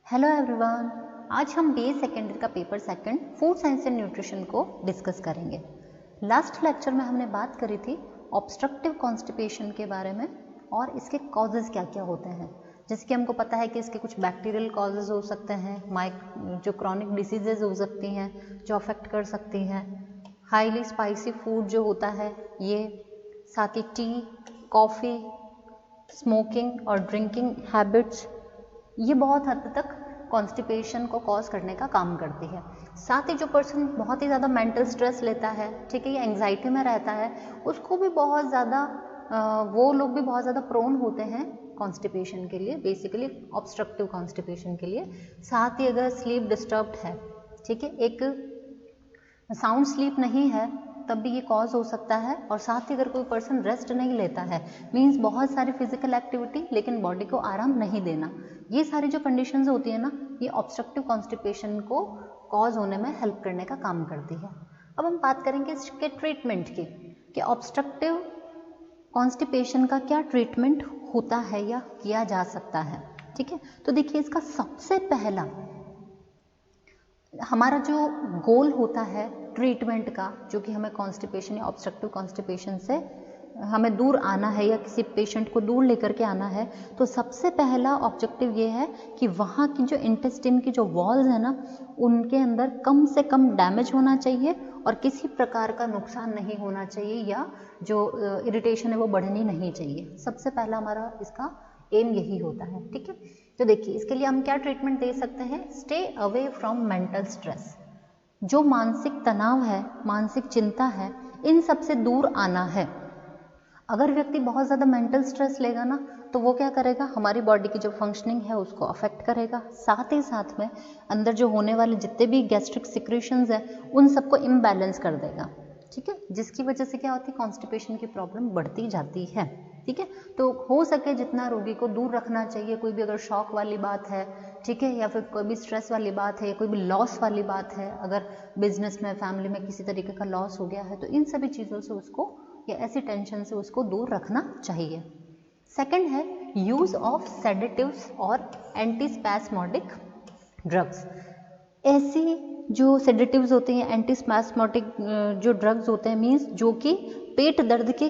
Hello everyone, आज हम BA secondary का paper second food science and nutrition को डिस्कस करेंगे। लास्ट लेक्चर में हमने बात करी थी ऑब्स्ट्रक्टिव कॉन्स्टिपेशन के बारे में और इसके कॉजेज़ क्या क्या होते हैं। जैसे कि हमको पता है कि इसके कुछ बैक्टीरियल कॉजेज़ हो सकते हैं, जो क्रॉनिक डिसीजेज हो सकती हैं जो अफेक्ट कर सकती हैं। हाईली स्पाइसी फूड जो होता है ये, साथ ही टी, कॉफ़ी, स्मोकिंग और ड्रिंकिंग हैबिट्स, ये बहुत हद तक कॉन्स्टिपेशन को कॉज करने का काम करती है। साथ ही जो पर्सन बहुत ही ज़्यादा मेंटल स्ट्रेस लेता है, ठीक है, या एंग्जाइटी में रहता है, उसको भी बहुत ज़्यादा वो लोग भी बहुत ज़्यादा प्रोन होते हैं कॉन्स्टिपेशन के लिए, बेसिकली ऑब्स्ट्रक्टिव कॉन्स्टिपेशन के लिए। साथ ही अगर स्लीप डिस्टर्ब्ड है, ठीक है, एक साउंड स्लीप नहीं है, तब भी ये कॉज हो सकता है। और साथ ही अगर कोई पर्सन रेस्ट नहीं लेता है, मीन्स बहुत सारी फिजिकल एक्टिविटी लेकिन बॉडी को आराम नहीं देना, ये सारी जो कंडीशंस होती है ना, ये ऑब्स्ट्रक्टिव कॉन्स्टिपेशन को कॉज होने में हेल्प करने का काम करती है। अब हम बात करेंगे इसके ट्रीटमेंट की कि ऑब्स्ट्रक्टिव कॉन्स्टिपेशन का क्या ट्रीटमेंट होता है या किया जा सकता है। ठीक है, तो देखिए इसका सबसे पहला हमारा जो गोल होता है ट्रीटमेंट का, जो कि हमें कॉन्स्टिपेशन या ऑब्स्ट्रक्टिव कॉन्स्टिपेशन से हमें दूर आना है या किसी पेशेंट को दूर लेकर के आना है, तो सबसे पहला ऑब्जेक्टिव ये है कि वहाँ की जो इंटेस्टाइन की जो वॉल्स है ना, उनके अंदर कम से कम डैमेज होना चाहिए और किसी प्रकार का नुकसान नहीं होना चाहिए या जो इरिटेशन है वो बढ़नी नहीं चाहिए। सबसे पहला हमारा इसका एम यही होता है। ठीक है, तो देखिए इसके लिए हम क्या ट्रीटमेंट दे सकते हैं। Stay away from mental stress, जो मानसिक तनाव है, मानसिक चिंता है, इन सब से दूर आना है। अगर व्यक्ति बहुत ज़्यादा मेंटल स्ट्रेस लेगा ना, तो वो क्या करेगा, हमारी बॉडी की जो फंक्शनिंग है उसको अफेक्ट करेगा। साथ ही साथ में अंदर जो होने वाले जितने भी गैस्ट्रिक सिक्रेशंस हैं उन सबको इम्बैलेंस कर देगा। ठीक है, जिसकी वजह से क्या होती है, कॉन्स्टिपेशन की प्रॉब्लम बढ़ती जाती है। ठीक है, तो हो सके जितना रोगी को दूर रखना चाहिए। कोई भी अगर शॉक वाली बात है, ठीक है, या फिर कोई भी स्ट्रेस वाली बात है, या कोई भी लॉस वाली बात है, अगर बिजनेस में, फैमिली में किसी तरीके का लॉस हो गया है, तो इन सभी चीज़ों से उसको या ऐसी टेंशन से उसको दूर रखना चाहिए। सेकंड है यूज ऑफ सेडेटिव्स और एंटीस्पैस्मोडिक ड्रग्स। ऐसी जो सेडेटिव्स होते हैं, एंटीस्पैस्मोडिक जो ड्रग्स होते हैं, मीन्स जो कि पेट दर्द के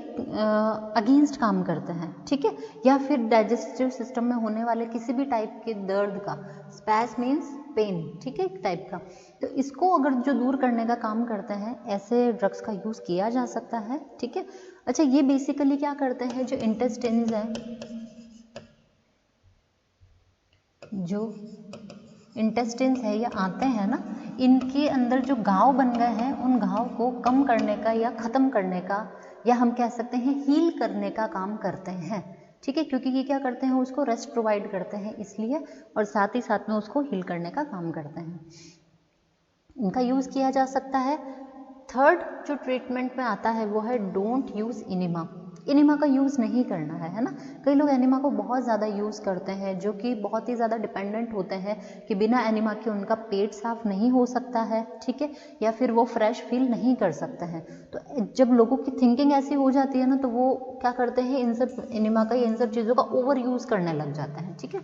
अगेंस्ट काम करते हैं, ठीक है, या फिर डाइजेस्टिव सिस्टम में होने वाले किसी भी टाइप के दर्द का, स्पैस मीन्स पेन, ठीक है, एक टाइप का, तो इसको अगर जो दूर करने का काम करते हैं, ऐसे ड्रग्स का यूज़ किया जा सकता है। ठीक है, अच्छा, ये बेसिकली क्या करते हैं, जो इंटेस्टाइन्स हैं, जो इंटेस्टाइन्स है या आते हैं ना, इनके अंदर जो घाव बन गए हैं, उन घाव को कम करने का या ख़त्म करने का, या हम कह सकते हैं हील करने का काम करते हैं। ठीक है, क्योंकि ये क्या करते हैं, उसको रेस्ट प्रोवाइड करते हैं इसलिए, और साथ ही साथ में उसको हील करने का काम करते हैं। इनका यूज़ किया जा सकता है। थर्ड जो ट्रीटमेंट में आता है वो है डोंट यूज़ इनिमा। इनिमा का यूज़ नहीं करना है ना। कई लोग एनिमा को बहुत ज़्यादा यूज़ करते हैं, जो कि बहुत ही ज़्यादा डिपेंडेंट होते हैं कि बिना एनिमा के उनका पेट साफ नहीं हो सकता है, ठीक है, या फिर वो फ्रेश फील नहीं कर सकते हैं। तो जब लोगों की थिंकिंग ऐसी हो जाती है ना, तो वो क्या करते हैं, इन सब एनिमा का या इन सब चीज़ों का ओवर यूज़ करने लग जाते हैं। ठीक है,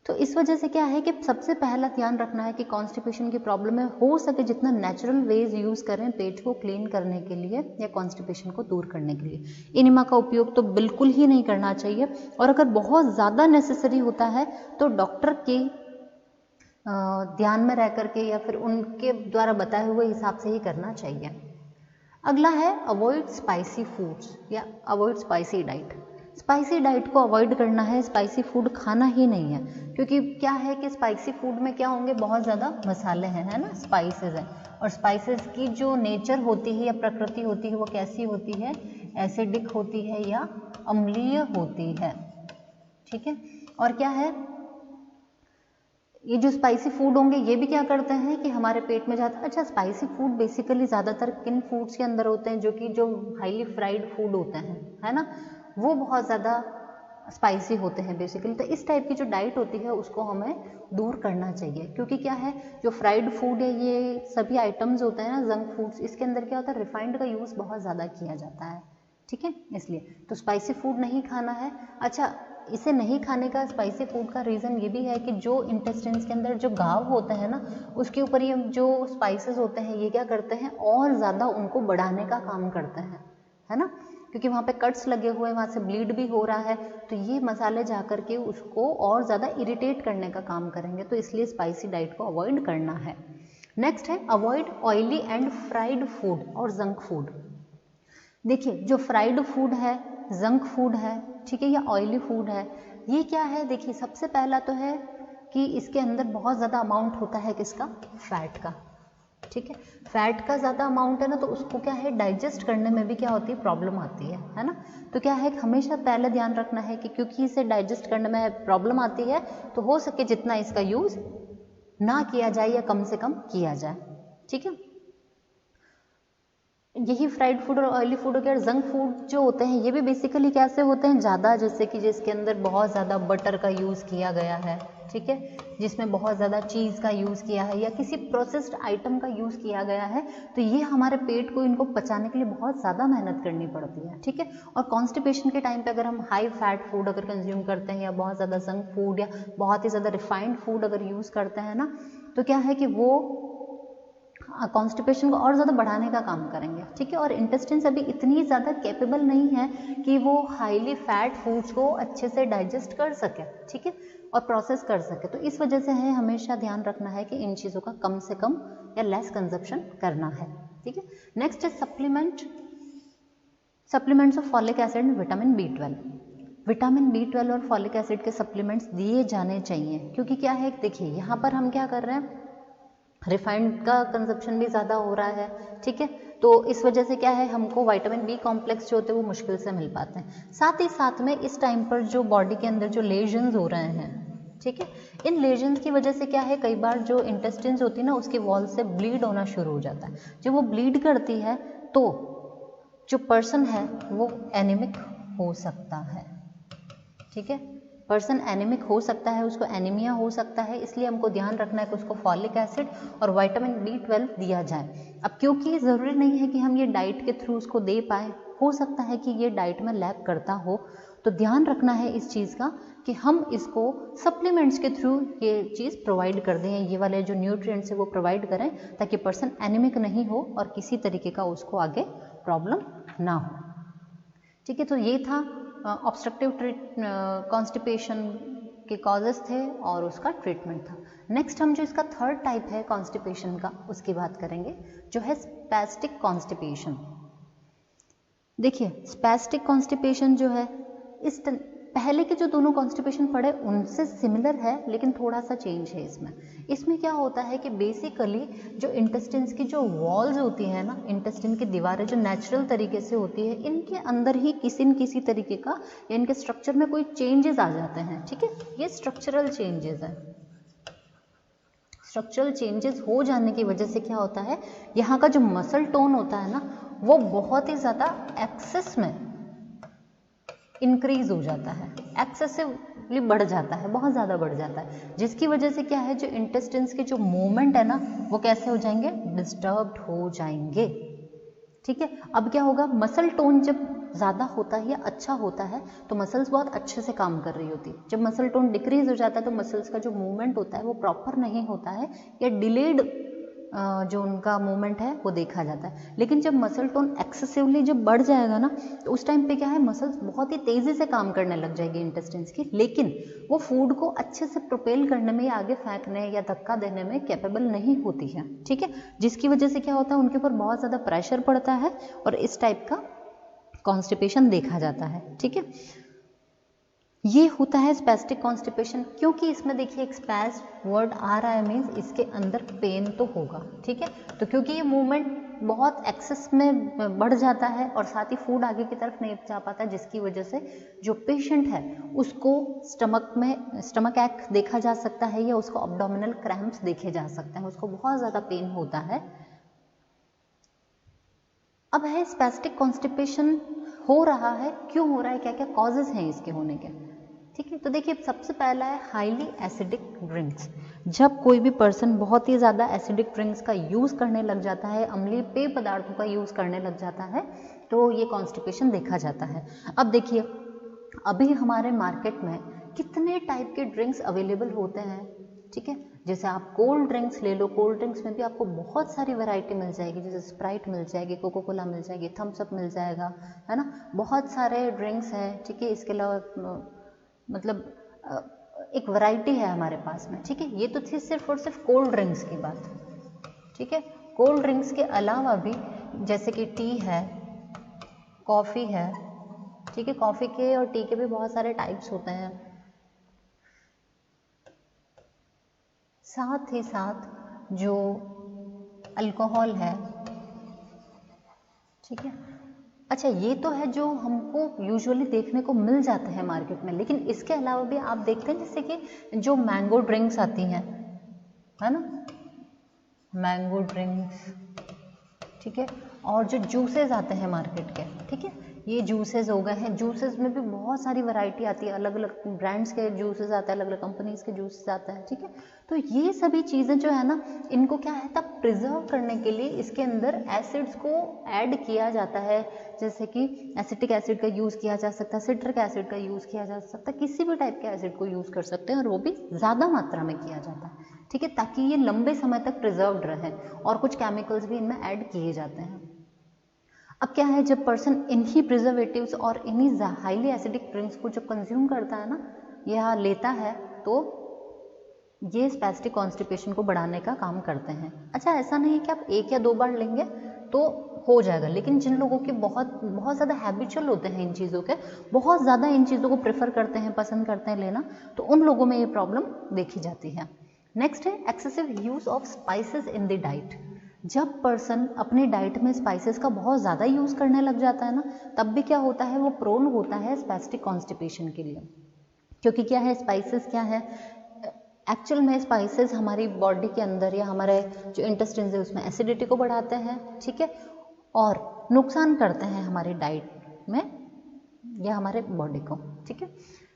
तो इस वजह से क्या है कि सबसे पहला ध्यान रखना है कि कॉन्स्टिपेशन की प्रॉब्लम में हो सके जितना नेचुरल वेज यूज़ करें पेट को क्लीन करने के लिए या कॉन्स्टिपेशन को दूर करने के लिए। इनिमा का उपयोग तो बिल्कुल ही नहीं करना चाहिए, और अगर बहुत ज़्यादा नेसेसरी होता है तो डॉक्टर के ध्यान में रह करके या फिर उनके द्वारा बताए हुए हिसाब से ही करना चाहिए। अगला है अवॉइड स्पाइसी फूड्स या avoid spicy diet. Spicy diet को अवॉइड करना है, स्पाइसी फूड खाना ही नहीं है, क्योंकि क्या है कि स्पाइसी फूड में क्या होंगे, बहुत ज़्यादा मसाले हैं, है ना, स्पाइसेस हैं, और स्पाइसेस की जो नेचर होती है या प्रकृति होती है वो कैसी होती है, एसिडिक होती है या अम्लीय होती है। ठीक है, और क्या है, ये जो स्पाइसी फूड होंगे ये भी क्या करते हैं कि हमारे पेट में जाता है। अच्छा, स्पाइसी फूड बेसिकली ज़्यादातर किन फूड्स के अंदर होते हैं, जो कि जो हाईली फ्राइड फूड होते हैं, है ना, वो बहुत ज़्यादा स्पाइसी होते हैं बेसिकली। तो इस टाइप की जो डाइट होती है उसको हमें दूर करना चाहिए, क्योंकि क्या है, जो फ्राइड फूड है, ये सभी आइटम्स होते हैं ना, जंक फूड्स, इसके अंदर क्या होता है, रिफाइंड का यूज़ बहुत ज़्यादा किया जाता है। ठीक है, इसलिए तो स्पाइसी फूड नहीं खाना है। अच्छा, इसे नहीं खाने का, स्पाइसी फूड का रीज़न ये भी है कि जो इंटेस्टाइन्स के अंदर जो घाव होता है ना, उसके ऊपर ये जो स्पाइसेस होते हैं ये क्या करते हैं, और ज़्यादा उनको बढ़ाने का काम करते हैं, है ना, क्योंकि वहाँ पे कट्स लगे हुए हैं, वहाँ से ब्लीड भी हो रहा है, तो ये मसाले जा कर के उसको और ज़्यादा इरिटेट करने का काम करेंगे, तो इसलिए स्पाइसी डाइट को अवॉइड करना है। नेक्स्ट है avoid oily and fried food और जंक फूड। देखिए जो फ्राइड फूड है, जंक फूड है, ठीक है, या ऑयली फूड है, ये क्या है, देखिए सबसे पहला तो है कि इसके अंदर बहुत ज़्यादा अमाउंट होता है किसका, फैट का, ठीक है, फैट का ज़्यादा अमाउंट है ना, तो उसको क्या है डाइजेस्ट करने में भी क्या होती है, प्रॉब्लम आती है ना, तो क्या है हमेशा पहले ध्यान रखना है कि क्योंकि इसे डाइजेस्ट करने में प्रॉब्लम आती है, तो हो सके जितना इसका यूज़ ना किया जाए या कम से कम किया जाए, ठीक है। यही फ्राइड फूड और ऑयली फूड हो गया। जंक फूड जो होते हैं ये भी बेसिकली कैसे होते हैं, ज़्यादा जैसे कि जिसके अंदर बहुत ज़्यादा बटर का यूज़ किया गया है, ठीक है, जिसमें बहुत ज़्यादा चीज़ का यूज़ किया है या किसी प्रोसेस्ड आइटम का यूज़ किया गया है, तो ये हमारे पेट को इनको पचाने के लिए बहुत ज़्यादा मेहनत करनी पड़ती है, ठीक है। और कॉन्स्टिपेशन के टाइम पे अगर हम हाई फैट फूड अगर कंज्यूम करते हैं या बहुत ज़्यादा जंक फूड या बहुत ही ज़्यादा रिफाइंड फूड अगर यूज़ करते हैं ना, तो क्या है कि वो कॉन्स्टिपेशन को और ज़्यादा बढ़ाने का काम करेंगे, ठीक है। और इंटेस्टाइन्स अभी इतनी ज़्यादा कैपेबल नहीं है कि वो हाईली फैट फूड्स को अच्छे से डाइजेस्ट कर सके, ठीक है, और प्रोसेस कर सके, तो इस वजह से है हमेशा ध्यान रखना है कि इन चीज़ों का कम से कम या लेस कंजप्शन करना है, ठीक है। नेक्स्ट है supplements of folic acid and vitamin B12। Vitamin B12 और फॉलिक एसिड के सप्लीमेंट्स दिए जाने चाहिए, क्योंकि क्या है, देखिए यहाँ पर हम क्या कर रहे हैं, रिफाइंड का कंजप्शन भी ज़्यादा हो रहा है, ठीक है, तो इस वजह से क्या है हमको विटामिन B कॉम्प्लेक्स जो होते हैं वो मुश्किल से मिल पाते हैं। साथ ही साथ में इस टाइम पर जो बॉडी के अंदर जो लेजन्स हो रहे हैं, ठीक है, इन लेजन्स की वजह से क्या है कई बार जो इंटेस्टाइन्स होती है ना उसके वॉल से ब्लीड होना शुरू हो जाता है। जब वो ब्लीड करती है तो जो पर्सन है वो एनीमिक हो सकता है, ठीक है, पर्सन एनीमिक हो सकता है, उसको एनीमिया हो सकता है, इसलिए हमको ध्यान रखना है कि उसको फॉलिक एसिड और विटामिन B12 दिया जाए। अब क्योंकि ज़रूरी नहीं है कि हम ये डाइट के थ्रू उसको दे पाए, हो सकता है कि ये डाइट में लैक करता हो, तो ध्यान रखना है इस चीज़ का कि हम इसको सप्लीमेंट्स के थ्रू ये चीज़ प्रोवाइड कर दें, ये वाले जो न्यूट्रिएंट्स है वो प्रोवाइड करें, ताकि पर्सन एनीमिक नहीं हो और किसी तरीके का उसको आगे प्रॉब्लम ना हो, ठीक है। तो ये था ऑब्स्ट्रक्टिव कॉन्स्टिपेशन के कॉजेस थे और उसका ट्रीटमेंट था। नेक्स्ट हम जो इसका थर्ड टाइप है कॉन्स्टिपेशन का उसकी बात करेंगे, जो है स्पैस्टिक कॉन्स्टिपेशन। देखिए स्पैस्टिक कॉन्स्टिपेशन जो है इस पहले के जो दोनों कॉन्स्टिपेशन पढ़े उनसे सिमिलर है, लेकिन थोड़ा सा चेंज है इसमें क्या होता है कि बेसिकली जो इंटेस्टाइन्स की जो वॉल्स होती है ना, इंटेस्टाइन की दीवारें जो नेचुरल तरीके से होती है, इनके अंदर ही किसी न किसी तरीके का या इनके स्ट्रक्चर में कोई चेंजेस आ जाते हैं, ठीक है, ये स्ट्रक्चरल चेंजेस है। स्ट्रक्चरल चेंजेस हो जाने की वजह से क्या होता है, यहाँ का जो मसल टोन होता है ना वो बहुत ही ज़्यादा एक्सेस में इंक्रीज हो जाता है, एक्सेसिवली बढ़ जाता है, बहुत ज़्यादा बढ़ जाता है, जिसकी वजह से क्या है जो इंटेस्टाइन्स के जो मूवमेंट है ना वो कैसे हो जाएंगे, डिस्टर्ब्ड हो जाएंगे, ठीक है। अब क्या होगा, मसल टोन जब ज़्यादा होता है या अच्छा होता है तो मसल्स बहुत अच्छे से काम कर रही होती है। जब मसल टोन डिक्रीज हो जाता है तो मसल्स का जो मूवमेंट होता है वो प्रॉपर नहीं होता है या डिलेड जो उनका मूवमेंट है वो देखा जाता है। लेकिन जब मसल टोन एक्सेसिवली जब बढ़ जाएगा ना तो उस टाइम पे क्या है, मसल्स बहुत ही तेज़ी से काम करने लग जाएगी इंटेस्टाइन्स की, लेकिन वो फूड को अच्छे से प्रोपेल करने में या आगे फेंकने या धक्का देने में कैपेबल नहीं होती है, ठीक है, जिसकी वजह से क्या होता है उनके ऊपर बहुत ज़्यादा प्रेशर पड़ता है और इस टाइप का कॉन्स्टिपेशन देखा जाता है, ठीक है। ये होता है स्पैस्टिक कॉन्स्टिपेशन, क्योंकि इसमें देखिए एक स्पैस वर्ड आ रहा है, मीन्स इसके अंदर पेन तो होगा, ठीक है। तो क्योंकि ये मूवमेंट बहुत एक्सेस में बढ़ जाता है और साथ ही फूड आगे की तरफ नहीं जा पाता, जिसकी वजह से जो पेशेंट है उसको स्टमक एक देखा जा सकता है या उसको अब्डोमिनल क्रैम्प्स देखे जा सकते हैं, उसको बहुत ज़्यादा पेन होता है। अब है स्पैस्टिक कॉन्स्टिपेशन हो रहा है, क्यों हो रहा है, क्या क्या कॉजेज हैं इसके होने के, ठीक है। तो देखिए सबसे पहला है हाईली एसिडिक ड्रिंक्स। जब कोई भी पर्सन बहुत ही ज़्यादा एसिडिक ड्रिंक्स का यूज़ करने लग जाता है, अम्लीय पेय पदार्थों का यूज़ करने लग जाता है, तो ये कॉन्स्टिपेशन देखा जाता है। अब देखिए अभी हमारे मार्केट में कितने टाइप के ड्रिंक्स अवेलेबल होते हैं, ठीक है। जैसे आप कोल्ड ड्रिंक्स ले लो, कोल्ड ड्रिंक्स में भी आपको बहुत सारी वैरायटी मिल जाएगी, जैसे स्प्राइट मिल जाएगी, कोको कोला मिल जाएगी, थम्स अप मिल जाएगा, है ना, बहुत सारे ड्रिंक्स हैं, ठीक है। इसके अलावा मतलब एक वैरायटी है हमारे पास में, ठीक है। ये तो थी सिर्फ और सिर्फ कोल्ड ड्रिंक्स की बात, ठीक है। कोल्ड ड्रिंक्स के अलावा भी जैसे कि टी है, कॉफ़ी है, ठीक है। कॉफ़ी के और टी के भी बहुत सारे टाइप्स होते हैं। साथ ही साथ जो अल्कोहल है, ठीक है। अच्छा, ये तो है जो हमको यूजुअली देखने को मिल जाता है मार्केट में, लेकिन इसके अलावा भी आप देखते हैं जैसे कि जो मैंगो ड्रिंक्स आती हैं, है ना, मैंगो ड्रिंक्स, ठीक है। और जो जूसेस आते हैं मार्केट के, ठीक है, ये जूसेस हो गए हैं। जूसेस में भी बहुत सारी वैरायटी आती है, अलग अलग ब्रांड्स के जूसेस आते हैं, अलग अलग कंपनीज के जूसेस आते हैं, ठीक है। तो ये सभी चीज़ें जो है ना, इनको क्या है तब प्रिजर्व करने के लिए इसके अंदर एसिड्स को ऐड किया जाता है। जैसे कि एसिटिक एसिड का यूज़ किया जा सकता है, सिट्रिक एसिड का यूज़ किया जा सकता है, किसी भी टाइप के एसिड को यूज़ कर सकते हैं, और वो भी ज़्यादा मात्रा में किया जाता है, ठीक है, ताकि ये लंबे समय तक प्रिजर्व्ड रहे। और कुछ केमिकल्स भी इनमें ऐड किए जाते हैं। अब क्या है, जब पर्सन इन्हीं प्रिजर्वेटिव्स और इन्हीं हाईली एसिडिक ड्रिंक्स को जब कंज्यूम करता है ना या लेता है, तो ये स्पैस्टिक कॉन्स्टिपेशन को बढ़ाने का काम करते हैं। अच्छा, ऐसा नहीं है कि आप 1 या 2 बार लेंगे तो हो जाएगा, लेकिन जिन लोगों के बहुत ज़्यादा हैबिचुअल होते हैं इन चीज़ों के, बहुत ज़्यादा इन चीज़ों को प्रेफर करते हैं, पसंद करते हैं लेना, तो उन लोगों में ये प्रॉब्लम देखी जाती है। नेक्स्ट है excessive use of spices in the diet. जब पर्सन अपनी डाइट में स्पाइसेस का बहुत ज़्यादा यूज़ करने लग जाता है ना, तब भी क्या होता है, वो प्रोन होता है स्पैस्टिक कॉन्स्टिपेशन के लिए। क्योंकि क्या है, स्पाइसेस क्या है, एक्चुअल में स्पाइसेस हमारी बॉडी के अंदर या हमारे जो इंटेस्टाइन्स है उसमें एसिडिटी को बढ़ाते हैं, ठीक है, और नुकसान करते हैं हमारी डाइट में या हमारे बॉडी को, ठीक है।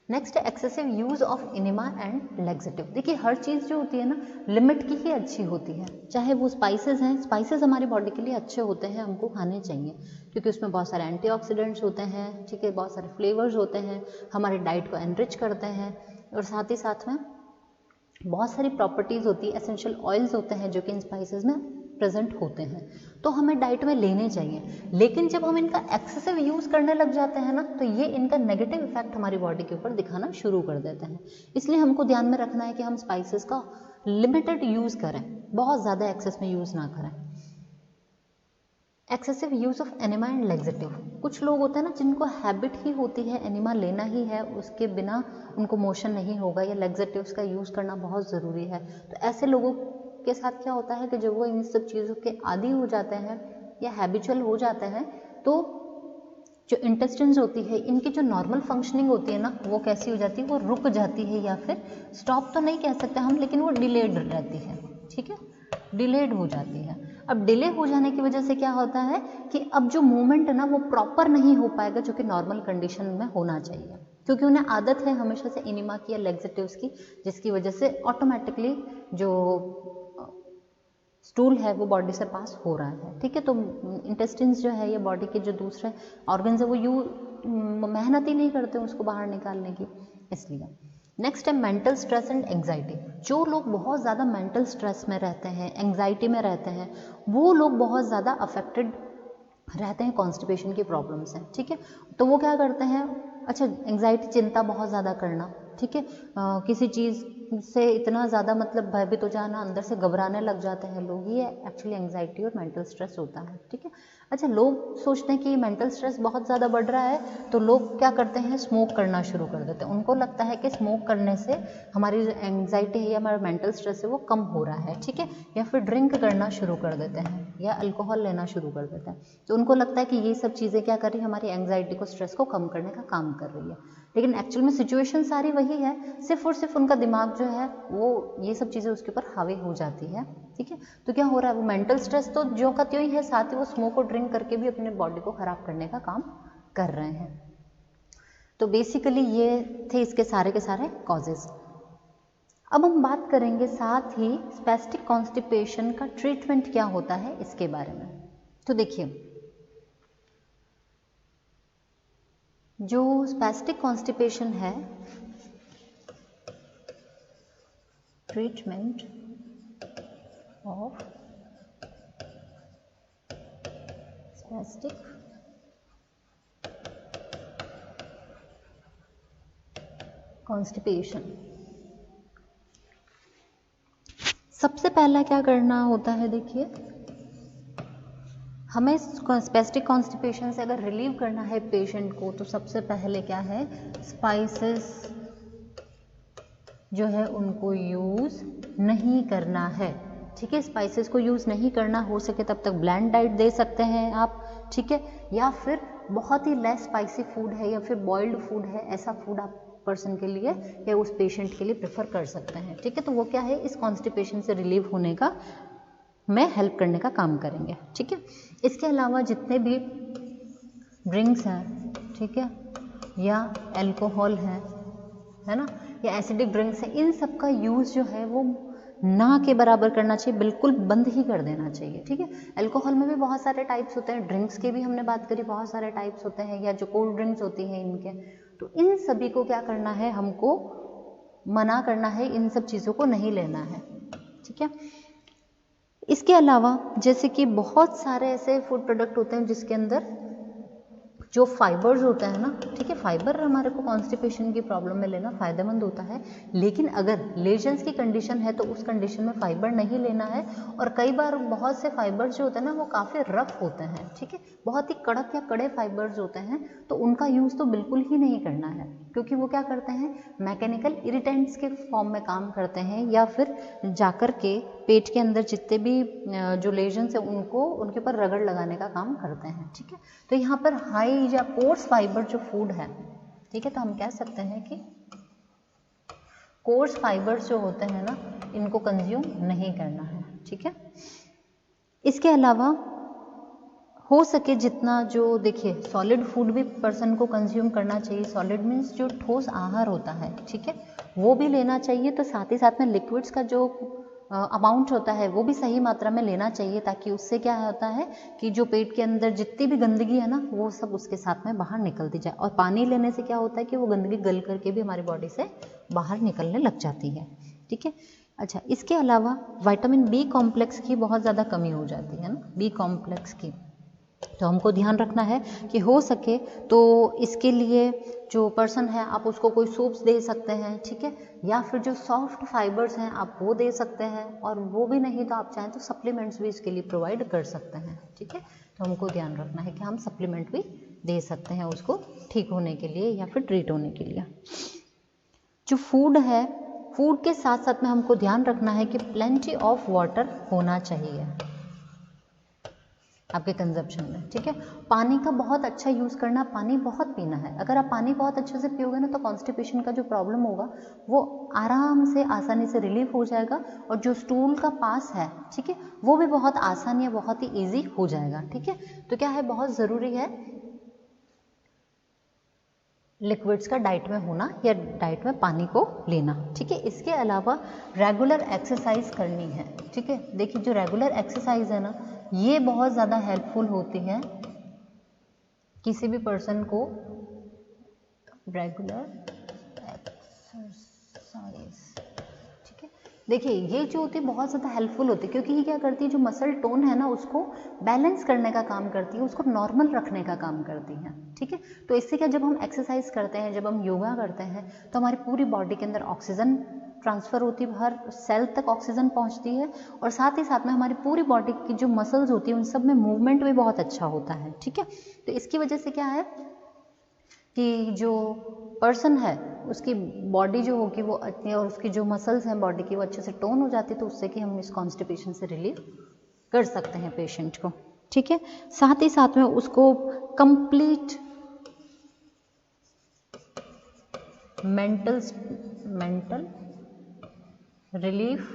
नेक्स्ट है excessive use of enema and laxative. देखिए, हर चीज़ जो होती है ना लिमिट की ही अच्छी होती है, चाहे वो स्पाइसेस हैं। स्पाइसेस हमारी बॉडी के लिए अच्छे होते हैं, हमको खाने चाहिए, क्योंकि उसमें बहुत सारे एंटीऑक्सीडेंट्स होते हैं, ठीक है, बहुत सारे फ्लेवर्स होते हैं, हमारी डाइट को एनरिच करते हैं, और साथ ही साथ में बहुत सारी प्रॉपर्टीज़ होती है, एसेंशियल ऑयल्स होते हैं जो कि इन स्पाइसेस में प्रेजेंट होते हैं, तो हमें डाइट में लेने चाहिए। लेकिन जब हम इनका एक्सेसिव यूज़ करने लग जाते हैं ना, तो ये इनका नेगेटिव इफेक्ट हमारी बॉडी के ऊपर दिखाना शुरू कर देते हैं। इसलिए हमको ध्यान में रखना है कि हम स्पाइसेस का लिमिटेड यूज़ करें, बहुत ज़्यादा एक्सेस में यूज़ ना करें। Excessive use of enema and laxative. कुछ लोग होते हैं ना जिनको हैबिट ही होती है एनिमा लेना ही है, उसके बिना उनको मोशन नहीं होगा, या लैक्सेटिव्स का यूज़ करना बहुत ज़रूरी है। तो ऐसे लोगों के साथ क्या होता है कि जब वो इन सब चीज़ों के आदी हो जाते हैं या हैबिचुअल हो जाते हैं, तो जो इंटेस्टाइन्स होती है, इनकी जो नॉर्मल फंक्शनिंग होती है ना, वो कैसी हो जाती है, वो रुक जाती है, या फिर स्टॉप तो नहीं कह सकते हम, लेकिन वो डिलेड रहती है, ठीक है, डिलेड हो जाती है। अब डिले हो जाने की वजह से क्या होता है कि अब जो मूवमेंट है ना वो प्रॉपर नहीं हो पाएगा, जो कि नॉर्मल कंडीशन में होना चाहिए, क्योंकि उन्हें आदत है हमेशा से इनिमा की या लैक्सेटिव्स की, जिसकी वजह से ऑटोमेटिकली जो स्टूल है वो बॉडी से पास हो रहा है, ठीक है। तो इंटेस्टिन्स जो है, ये बॉडी के जो दूसरे ऑर्गन्स है, वो मेहनत ही नहीं करते उसको बाहर निकालने की, इसलिए। नेक्स्ट है मेंटल स्ट्रेस एंड एंग्जाइटी। जो लोग बहुत ज़्यादा मेंटल स्ट्रेस में रहते हैं, एंग्जाइटी में रहते हैं, वो लोग बहुत ज़्यादा अफेक्टेड रहते हैं कॉन्स्टिपेशन की प्रॉब्लम से, ठीक है। तो वो क्या करते हैं, अच्छा, एंग्जाइटी, चिंता बहुत ज़्यादा करना, ठीक है, किसी चीज़ से इतना ज़्यादा मतलब भयभीत हो जाना, अंदर से घबराने लग जाते हैं लोग, ये एक्चुअली एंग्जाइटी और मेंटल स्ट्रेस होता है, ठीक है। अच्छा, लोग सोचते हैं कि मेंटल स्ट्रेस बहुत ज़्यादा बढ़ रहा है, तो लोग क्या करते हैं, स्मोक करना शुरू कर देते हैं। उनको लगता है कि स्मोक करने से हमारी जो एंग्जाइटी है या हमारा मेंटल स्ट्रेस है वो कम हो रहा है, ठीक है। या फिर ड्रिंक करना शुरू कर देते हैं या अल्कोहल लेना शुरू कर देते हैं, तो उनको लगता है कि ये सब चीज़ें क्या कर रही है, हमारी एंग्जाइटी को, स्ट्रेस को कम करने का काम कर रही है। लेकिन एक्चुअल में सिचुएशन सारी वही है, सिर्फ और सिर्फ उनका दिमाग जो है वो ये सब चीज़ें उसके ऊपर हावी हो जाती है, ठीक है। तो क्या हो रहा है, वो मेंटल स्ट्रेस तो ज्यों का त्यों ही है, साथ ही वो स्मोक और ड्रिंक करके भी अपने बॉडी को खराब करने का काम कर रहे हैं। तो बेसिकली ये थे इसके सारे के सारे कॉजेज। अब हम बात करेंगे साथ ही स्पैस्टिक कॉन्स्टिपेशन का ट्रीटमेंट क्या होता है इसके बारे में। तो देखिए, जो स्पैस्टिक कॉन्स्टिपेशन है, ट्रीटमेंट ऑफ स्पैस्टिक कॉन्स्टिपेशन। सबसे पहला क्या करना होता है, देखिए हमें स्पैस्टिक कॉन्स्टिपेशन से अगर रिलीव करना है पेशेंट को, तो सबसे पहले क्या है, स्पाइसेस जो है उनको यूज़ नहीं करना है। ठीक है, स्पाइसेस को यूज़ नहीं करना, हो सके तब तक ब्लैंड डाइट दे सकते हैं आप। ठीक है, या फिर बहुत ही लेस स्पाइसी फूड है या फिर बॉइल्ड फूड है, ऐसा फूड आप पर्सन के लिए या उस पेशेंट के लिए प्रेफर कर सकते हैं। ठीक है, तो वो क्या है, इस कॉन्स्टिपेशन से रिलीव होने का में हेल्प करने का काम करेंगे। ठीक है, इसके अलावा जितने भी ड्रिंक्स हैं, ठीक है, या अल्कोहल है ना, या एसिडिक ड्रिंक्स हैं, इन सब का यूज़ जो है वो ना के बराबर करना चाहिए, बिल्कुल बंद ही कर देना चाहिए। ठीक है, अल्कोहल में भी बहुत सारे टाइप्स होते हैं, ड्रिंक्स के भी हमने बात करी, बहुत सारे टाइप्स होते हैं, या जो कोल्ड ड्रिंक्स होती हैं इनके, तो इन सभी को क्या करना है, हमको मना करना है, इन सब चीज़ों को नहीं लेना है। ठीक है, इसके अलावा जैसे कि बहुत सारे ऐसे फूड प्रोडक्ट होते हैं जिसके अंदर जो फाइबर्स होते हैं ना, ठीक है, फाइबर हमारे को कॉन्स्टिपेशन की प्रॉब्लम में लेना फ़ायदेमंद होता है, लेकिन अगर लेजन्स की कंडीशन है तो उस कंडीशन में फाइबर नहीं लेना है। और कई बार बहुत से फाइबर्स जो होते हैं ना वो काफ़ी रफ होते हैं, ठीक है, बहुत ही कड़क या कड़े फाइबर्स होते हैं, तो उनका यूज़ तो बिल्कुल ही नहीं करना है, क्योंकि वो क्या करते हैं, मैकेनिकल इरिटेंट्स के फॉर्म में काम करते हैं, या फिर जाकर के पेट के अंदर जितने भी जो लेजन्स हैं उनको उनके ऊपर रगड़ लगाने का काम करते हैं। ठीक है, तो यहाँ पर हाई या कोर्स फाइबर जो फूड है, ठीक है, तो हम कह सकते हैं कि कोर्स फाइबर्स जो होते हैं ना, इनको कंज्यूम नहीं करना है। ठीक है, इसके अलावा हो सके जितना, जो देखिए सॉलिड फूड भी पर्सन को कंज्यूम करना चाहिए, सॉलिड मीन्स जो ठोस आहार होता है, ठीक है, वो भी लेना चाहिए। तो साथ ही साथ में लिक्विड्स का जो अमाउंट होता है वो भी सही मात्रा में लेना चाहिए, ताकि उससे क्या होता है कि जो पेट के अंदर जितनी भी गंदगी है ना वो सब उसके साथ में बाहर निकलती जाए। और पानी लेने से क्या होता है कि वो गंदगी गल करके भी हमारी बॉडी से बाहर निकलने लग जाती है। ठीक है, अच्छा, इसके अलावा विटामिन बी कॉम्प्लेक्स की बहुत ज़्यादा कमी हो जाती है ना, बी कॉम्प्लेक्स की, तो हमको ध्यान रखना है कि हो सके तो इसके लिए जो पर्सन है आप उसको कोई सूप्स दे सकते हैं। ठीक है, या फिर जो सॉफ्ट फाइबर्स हैं आप वो दे सकते हैं, और वो भी नहीं तो आप चाहें तो सप्लीमेंट्स भी इसके लिए प्रोवाइड कर सकते हैं। ठीक है, तो हमको ध्यान रखना है कि हम सप्लीमेंट भी दे सकते हैं उसको ठीक होने के लिए या फिर ट्रीट होने के लिए। जो फूड है, फूड के साथ साथ में हमको ध्यान रखना है कि प्लेंटी ऑफ वाटर होना चाहिए आपके कंजप्शन में। ठीक है, पानी का बहुत अच्छा यूज़ करना, पानी बहुत पीना है। अगर आप पानी बहुत अच्छे से पियोगे ना तो कॉन्स्टिपेशन का जो प्रॉब्लम होगा वो आराम से आसानी से रिलीफ हो जाएगा, और जो स्टूल का पास है, ठीक है, वो भी बहुत आसानी या बहुत ही ईजी हो जाएगा। ठीक है, तो क्या है, बहुत ज़रूरी है लिक्विड्स का डाइट में होना या डाइट में पानी को लेना। ठीक है, इसके अलावा रेगुलर एक्सरसाइज करनी है। ठीक है, देखिए जो रेगुलर एक्सरसाइज है ना ये बहुत ज़्यादा हेल्पफुल होती है किसी भी पर्सन को। रेगुलर एक्सरसाइज, ठीक है, देखिए ये जो होती है बहुत ज़्यादा हेल्पफुल होती है, क्योंकि ये क्या करती है, जो मसल टोन है ना उसको बैलेंस करने का काम करती है, उसको नॉर्मल रखने का काम करती है। ठीक है, तो इससे क्या, जब हम एक्सरसाइज करते हैं, जब हम योगा करते हैं, तो हमारी पूरी बॉडी के अंदर ऑक्सीजन ट्रांसफ़र होती है, हर सेल तक ऑक्सीजन पहुंचती है, और साथ ही साथ में हमारी पूरी बॉडी की जो मसल्स होती है उन सब में मूवमेंट भी बहुत अच्छा होता है। ठीक है, तो इसकी वजह से क्या है कि जो पर्सन है उसकी बॉडी जो होगी वो अच्छी, और उसकी जो मसल्स हैं बॉडी की वो अच्छे से टोन हो जाती है, तो उससे कि हम इस कॉन्स्टिपेशन से रिलीव कर सकते हैं पेशेंट को। ठीक है, साथ ही साथ में उसको कंप्लीट मेंटल रिलीफ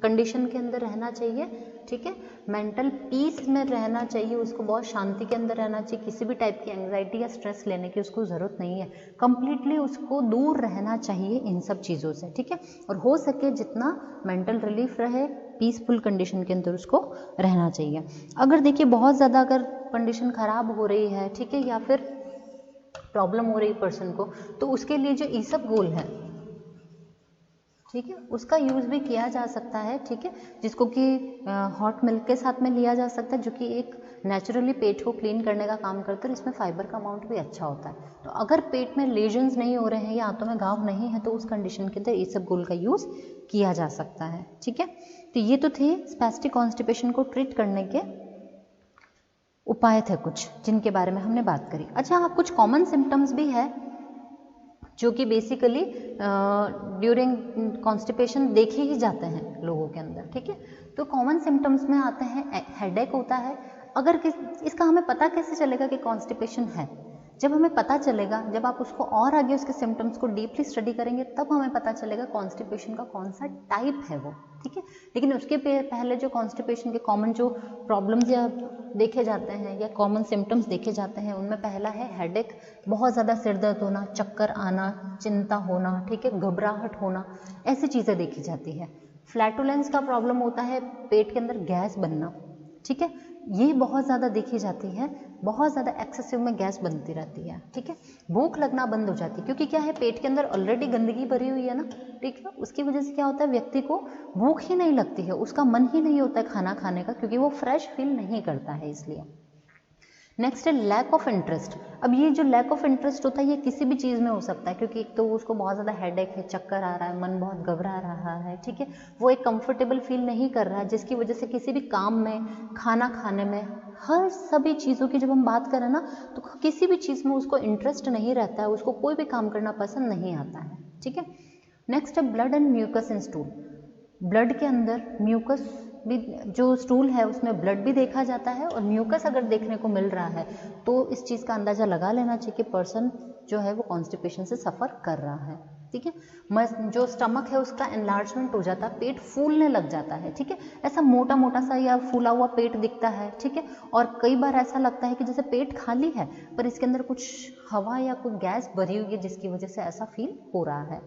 कंडीशन के अंदर रहना चाहिए। ठीक है, मेंटल पीस में रहना चाहिए, उसको बहुत शांति के अंदर रहना चाहिए, किसी भी टाइप की एंग्जाइटी या स्ट्रेस लेने की उसको ज़रूरत नहीं है, कंप्लीटली उसको दूर रहना चाहिए इन सब चीज़ों से। ठीक है, और हो सके जितना मेंटल रिलीफ रहे, पीसफुल कंडीशन के अंदर उसको रहना चाहिए। अगर देखिए बहुत ज़्यादा अगर कंडीशन ख़राब हो रही है, ठीक है, या फिर प्रॉब्लम हो रही पर्सन को, तो उसके लिए जो ईसबगोल है, ठीक है, उसका यूज़ भी किया जा सकता है, ठीक है, जिसको कि हॉट मिल्क के साथ में लिया जा सकता है, जो कि एक नेचुरली पेट को क्लीन करने का काम करता है, इसमें फाइबर का अमाउंट भी अच्छा होता है। तो अगर पेट में लेजन्स नहीं हो रहे हैं या आंतों में घाव नहीं है तो उस कंडीशन के अंदर ईसबगोल का यूज़ किया जा सकता है, ठीक है। तो ये तो थे स्पैस्टिक कॉन्स्टिपेशन को ट्रीट करने के उपाय थे कुछ, जिनके बारे में हमने बात करी। अच्छा, हाँ, कुछ कॉमन सिम्टम्स भी है जो कि बेसिकली ड्यूरिंग कॉन्स्टिपेशन देखे ही जाते हैं लोगों के अंदर, ठीक है। तो कॉमन सिम्टम्स में आते हैं, हेडेक होता है। अगर इसका हमें पता कैसे चलेगा कि कॉन्स्टिपेशन है? जब हमें पता चलेगा, जब आप उसको और आगे उसके सिम्टम्स को डीपली स्टडी करेंगे, तब हमें पता चलेगा कॉन्स्टिपेशन का कौन सा टाइप है वो, ठीक है। लेकिन उसके पहले जो कॉन्स्टिपेशन के कॉमन जो प्रॉब्लम्स या देखे जाते हैं या कॉमन सिम्टम्स देखे जाते हैं, उनमें पहला है हेडेक, बहुत ज़्यादा सिर दर्द होना, चक्कर आना, चिंता होना, ठीक है, घबराहट होना, ऐसी चीज़ें देखी जाती है। फ्लैटुलेंस का प्रॉब्लम होता है, पेट के अंदर गैस बनना, ठीक है, ये बहुत ज़्यादा देखी जाती है, बहुत ज़्यादा एक्सेसिव में गैस बनती रहती है, ठीक है। भूख लगना बंद हो जाती है, क्योंकि क्या है, पेट के अंदर ऑलरेडी गंदगी भरी हुई है ना, ठीक है, उसकी वजह से क्या होता है, व्यक्ति को भूख ही नहीं लगती है, उसका मन ही नहीं होता है खाना खाने का, क्योंकि वो फ्रेश फील नहीं करता है, इसलिए। नेक्स्ट है लैक ऑफ इंटरेस्ट। अब ये जो लैक ऑफ इंटरेस्ट होता है, ये किसी भी चीज़ में हो सकता है, क्योंकि एक तो उसको बहुत ज़्यादा हेडेक है, चक्कर आ रहा है, मन बहुत घबरा रहा है, ठीक है, वो एक कंफर्टेबल फील नहीं कर रहा है, जिसकी वजह से किसी भी काम में, खाना खाने में, हर सभी चीज़ों की जब हम बात करें ना, तो किसी भी चीज़ में उसको इंटरेस्ट नहीं रहता है, उसको कोई भी काम करना पसंद नहीं आता है, ठीक है। नेक्स्ट है blood and mucus in stool. Blood के अंदर म्यूकस भी, जो स्टूल है उसमें ब्लड भी देखा जाता है, और म्यूकस अगर देखने को मिल रहा है तो इस चीज़ का अंदाज़ा लगा लेना चाहिए कि पर्सन जो है वो कॉन्स्टिपेशन से सफ़र कर रहा है, ठीक है। जो स्टमक है उसका एनलार्जमेंट हो जाता है, पेट फूलने लग जाता है, ठीक है, ऐसा मोटा मोटा सा या फूला हुआ पेट दिखता है, ठीक है। और कई बार ऐसा लगता है कि जैसे पेट खाली है पर इसके अंदर कुछ हवा या कोई गैस भरी हुई है, जिसकी वजह से ऐसा फील हो रहा है।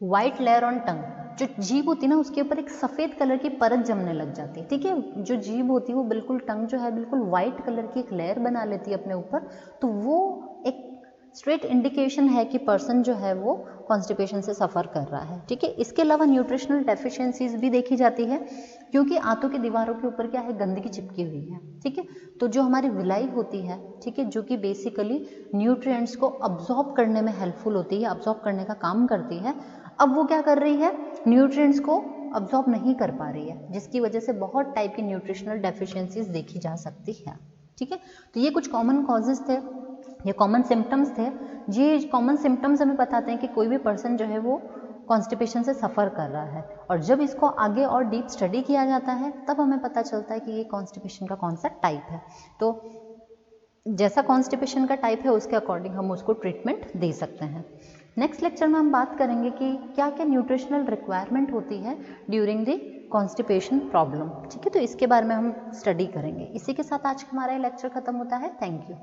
व्हाइट लेयर ऑन टंग, जो जीभ होती है ना, उसके ऊपर एक सफ़ेद कलर की परत जमने लग जाती है, ठीक है। जो जीभ होती है वो बिल्कुल, टंग जो है बिल्कुल व्हाइट कलर की एक लेयर बना लेती है अपने ऊपर, तो वो एक स्ट्रेट इंडिकेशन है कि पर्सन जो है वो कॉन्स्टिपेशन से सफ़र कर रहा है, ठीक है। इसके अलावा न्यूट्रिशनल डेफिशिएंसीज भी देखी जाती है, क्योंकि आंतों की दीवारों के ऊपर क्या है, गंदगी चिपकी हुई है, ठीक है। तो जो हमारी विलाई होती है, ठीक है, जो कि बेसिकली न्यूट्रिएंट्स को अब्जॉर्ब करने में हेल्पफुल होती है, अब्जॉर्ब करने का काम करती है, अब वो क्या कर रही है, न्यूट्रिएंट्स को अब्जॉर्ब नहीं कर पा रही है, जिसकी वजह से बहुत टाइप की न्यूट्रिशनल डेफिशिएंसीज देखी जा सकती है, ठीक है। तो ये कुछ कॉमन कॉजेज थे, ये कॉमन सिम्टम्स थे। ये कॉमन सिम्टम्स हमें बताते हैं कि कोई भी पर्सन जो है वो कॉन्स्टिपेशन से सफ़र कर रहा है, और जब इसको आगे और डीप स्टडी किया जाता है तब हमें पता चलता है कि ये कॉन्स्टिपेशन का कौन सा टाइप है। तो जैसा कॉन्स्टिपेशन का टाइप है उसके अकॉर्डिंग हम उसको ट्रीटमेंट दे सकते हैं। नेक्स्ट लेक्चर में हम बात करेंगे कि क्या क्या न्यूट्रिशनल रिक्वायरमेंट होती है ड्यूरिंग द कॉन्स्टिपेशन प्रॉब्लम, ठीक है। तो इसके बारे में हम स्टडी करेंगे। इसी के साथ आज हमारा ये लेक्चर खत्म होता है। Thank you.